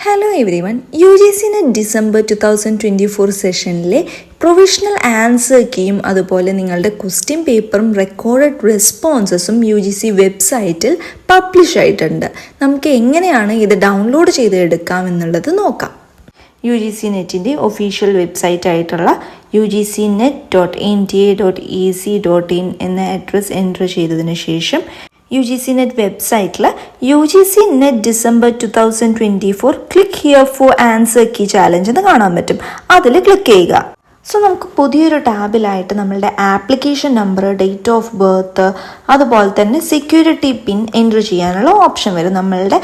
Hello everyone, UGC net December 2024 സെഷനിലെ provisional answer കീയും അതുപോലെ നിങ്ങളുടെ ക്വസ്റ്റ്യൻ പേപ്പറും റെക്കോർഡഡ് റെസ്പോൺസസും UGC വെബ്സൈറ്റിൽ പബ്ലിഷ് ആയിട്ടുണ്ട്. നമുക്ക് എങ്ങനെയാണ് ഇത് ഡൗൺലോഡ് ചെയ്തെടുക്കാം എന്നുള്ളത് നോക്കാം. UGC നെറ്റിൻ്റെ ഒഫീഷ്യൽ വെബ്സൈറ്റ് ആയിട്ടുള്ള ugcnet.nta.ac.in എന്ന അഡ്രസ് എൻ്റർ ചെയ്തതിന് ശേഷം UGC നെറ്റ് വെബ്സൈറ്റിൽ UGC net December 2024 click here for answer key challenge എന്ന് കാണാൻ പറ്റും. അതിൽ ക്ലിക്ക് ചെയ്യുക. സോ നമുക്ക് പുതിയൊരു ടാബിലായിട്ട് നമ്മളുടെ application number, date of birth, അതുപോലെ തന്നെ സെക്യൂരിറ്റി പിൻ എൻ്റർ ചെയ്യാനുള്ള ഓപ്ഷൻ വരും. നമ്മളുടെ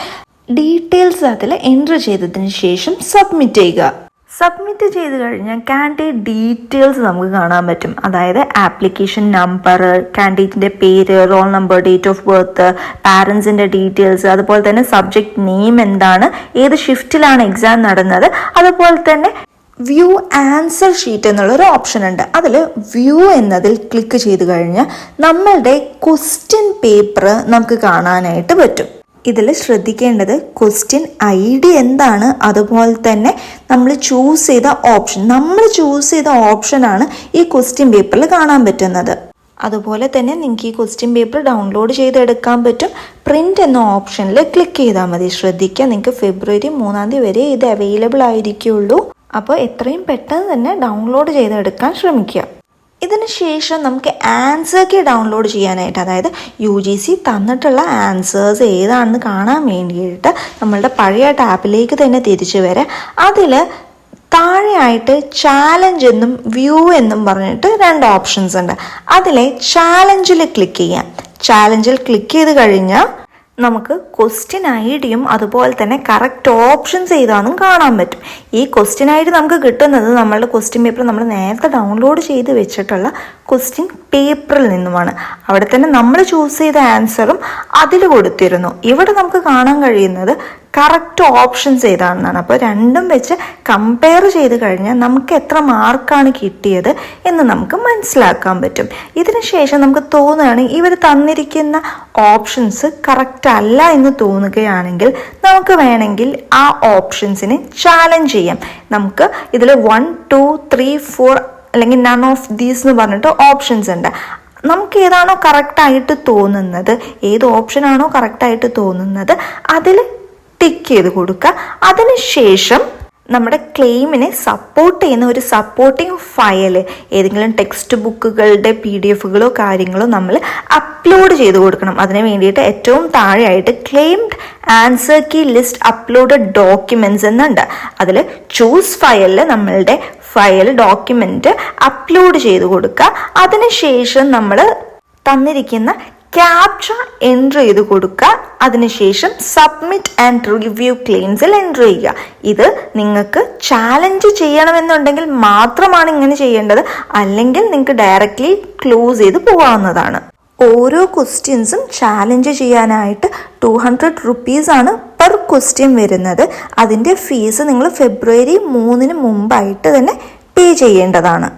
ഡീറ്റെയിൽസ് അതിൽ എൻ്റർ ചെയ്തതിന് ശേഷം സബ്മിറ്റ് ചെയ്യുക. സബ്മിറ്റ് ചെയ്ത് കഴിഞ്ഞാൽ കാൻഡിഡേറ്റ് ഡീറ്റെയിൽസ് നമുക്ക് കാണാൻ പറ്റും. അതായത് ആപ്ലിക്കേഷൻ നമ്പർ, കാൻഡിഡേറ്റിൻ്റെ പേര്, roll number, date of birth, പാരൻസിൻ്റെ ഡീറ്റെയിൽസ്, അതുപോലെ തന്നെ സബ്ജക്റ്റ് നെയിം എന്താണ്, ഏത് ഷിഫ്റ്റിലാണ് എക്സാം നടന്നത്, അതുപോലെ തന്നെ വ്യൂ ആൻസർ ഷീറ്റ് എന്നുള്ളൊരു ഓപ്ഷൻ ഉണ്ട്. അതിൽ വ്യൂ എന്നതിൽ ക്ലിക്ക് ചെയ്ത് കഴിഞ്ഞാൽ നമ്മളുടെ ക്വസ്റ്റ്യൻ പേപ്പർ നമുക്ക് കാണാനായിട്ട് പറ്റും. ഇതിൽ ശ്രദ്ധിക്കേണ്ടത് ക്വസ്റ്റ്യൻ ID എന്താണ്, അതുപോലെ തന്നെ നമ്മൾ ചൂസ് ചെയ്ത ഓപ്ഷനാണ് ഈ ക്വസ്റ്റ്യൻ പേപ്പറിൽ കാണാൻ പറ്റുന്നത്. അതുപോലെ തന്നെ നിങ്ങൾക്ക് ഈ ക്വസ്റ്റ്യൻ പേപ്പർ ഡൗൺലോഡ് ചെയ്തെടുക്കാൻ പറ്റും. പ്രിൻ്റ് എന്ന ഓപ്ഷനിൽ ക്ലിക്ക് ചെയ്താൽ മതി. ശ്രദ്ധിക്കുക, നിങ്ങൾക്ക് ഫെബ്രുവരി 3 വരെ ഇത് അവൈലബിൾ ആയിരിക്കുള്ളൂ. അപ്പോൾ എത്രയും പെട്ടെന്ന് തന്നെ ഡൗൺലോഡ് ചെയ്തെടുക്കാൻ ശ്രമിക്കുക. ഇതിന് ശേഷം നമുക്ക് ആൻസർ കീ ഡൗൺലോഡ് ചെയ്യാനായിട്ട്, അതായത് UGC തന്നിട്ടുള്ള ആൻസേഴ്സ് ഏതാണെന്ന് കാണാൻ വേണ്ടിയിട്ട് നമ്മളുടെ പഴയ ടാബിലേക്ക് തന്നെ തിരിച്ചു വരാം. അതിൽ താഴെയായിട്ട് ചാലഞ്ച് എന്നും വ്യൂ എന്നും പറഞ്ഞിട്ട് 2 ഓപ്ഷൻസ് ഉണ്ട്. അതിലെ ചാലഞ്ചിൽ ക്ലിക്ക് ചെയ്യാം. ചാലഞ്ചിൽ ക്ലിക്ക് ചെയ്ത് കഴിഞ്ഞാൽ നമുക്ക് ക്വസ്റ്റ്യൻ ഐഡിയും അതുപോലെ തന്നെ കറക്റ്റ് ഓപ്ഷൻസ് ഏതാണെന്നും കാണാൻ പറ്റും. ഈ ക്വസ്റ്റ്യൻ ID നമുക്ക് കിട്ടുന്നത് നമ്മളുടെ ക്വസ്റ്റ്യൻ പേപ്പർ നമ്മൾ നേരത്തെ ഡൗൺലോഡ് ചെയ്ത് വെച്ചിട്ടുള്ള ക്വസ്റ്റ്യൻ പേപ്പറിൽ നിന്നുമാണ്. അവിടെ തന്നെ നമ്മൾ ചൂസ് ചെയ്ത ആൻസറും അതിൽ കൊടുത്തിരുന്നു. ഇവിടെ നമുക്ക് കാണാൻ കഴിയുന്നത് കറക്റ്റ് ഓപ്ഷൻസ് ഏതാണെന്നാണ്. അപ്പോൾ രണ്ടും വെച്ച് കമ്പയർ ചെയ്ത് കഴിഞ്ഞാൽ നമുക്ക് എത്ര മാർക്കാണ് കിട്ടിയത് എന്ന് നമുക്ക് മനസ്സിലാക്കാൻ പറ്റും. ഇതിന് ശേഷം നമുക്ക് തോന്നുകയാണ് ഇവർ തന്നിരിക്കുന്ന ഓപ്ഷൻസ് കറക്റ്റ് അല്ല എന്ന് തോന്നുകയാണെങ്കിൽ നമുക്ക് വേണമെങ്കിൽ ആ ഓപ്ഷൻസിനെ ചാലഞ്ച് ചെയ്യാം. നമുക്ക് ഇതിൽ 1, 2, 3, 4 അല്ലെങ്കിൽ നൺ ഓഫ് ദീസ് എന്ന് പറഞ്ഞിട്ട് ഓപ്ഷൻസ് ഉണ്ട്. നമുക്ക് ഏതാണോ കറക്റ്റായിട്ട് തോന്നുന്നത്, ഏത് ഓപ്ഷനാണോ കറക്റ്റായിട്ട് തോന്നുന്നത് അതിൽ ടിക്ക് ചെയ്ത് കൊടുക്കുക. അതിനുശേഷം നമ്മുടെ ക്ലെയിമിനെ സപ്പോർട്ട് ചെയ്യുന്ന ഒരു സപ്പോർട്ടിംഗ് ഫയൽ, ഏതെങ്കിലും ടെക്സ്റ്റ് ബുക്കുകളുടെ PDF കാര്യങ്ങളോ നമ്മൾ അപ്ലോഡ് ചെയ്ത് കൊടുക്കണം. അതിന് വേണ്ടിയിട്ട് ഏറ്റവും താഴെയായിട്ട് claimed answer key list uploaded documents എന്നുണ്ട്. അതിൽ ചൂസ് ഫയലിൽ നമ്മളുടെ ഫയൽ ഡോക്യുമെന്റ് അപ്ലോഡ് ചെയ്ത് കൊടുക്കുക. അതിനുശേഷം നമ്മൾ തന്നിരിക്കുന്ന ക്യാപ്ച എൻ്റർ ചെയ്ത് കൊടുക്കുക. അതിനുശേഷം സബ്മിറ്റ് ആൻഡ് റിവ്യൂ ക്ലെയിംസിൽ എൻ്റർ ചെയ്യുക. ഇത് നിങ്ങൾക്ക് ചാലഞ്ച് ചെയ്യണമെന്നുണ്ടെങ്കിൽ മാത്രമാണ് ഇങ്ങനെ ചെയ്യേണ്ടത്. അല്ലെങ്കിൽ നിങ്ങൾക്ക് ഡയറക്റ്റ്ലി ക്ലോസ് ചെയ്ത് പോകാവുന്നതാണ്. ഓരോ ക്വസ്റ്റ്യൻസും ചാലഞ്ച് ചെയ്യാനായിട്ട് 200 rupees ആണ് പെർ ക്വസ്റ്റ്യൻ വരുന്നത്. അതിൻ്റെ ഫീസ് നിങ്ങൾ ഫെബ്രുവരി 3 മുമ്പായിട്ട് തന്നെ പേ ചെയ്യേണ്ടതാണ്.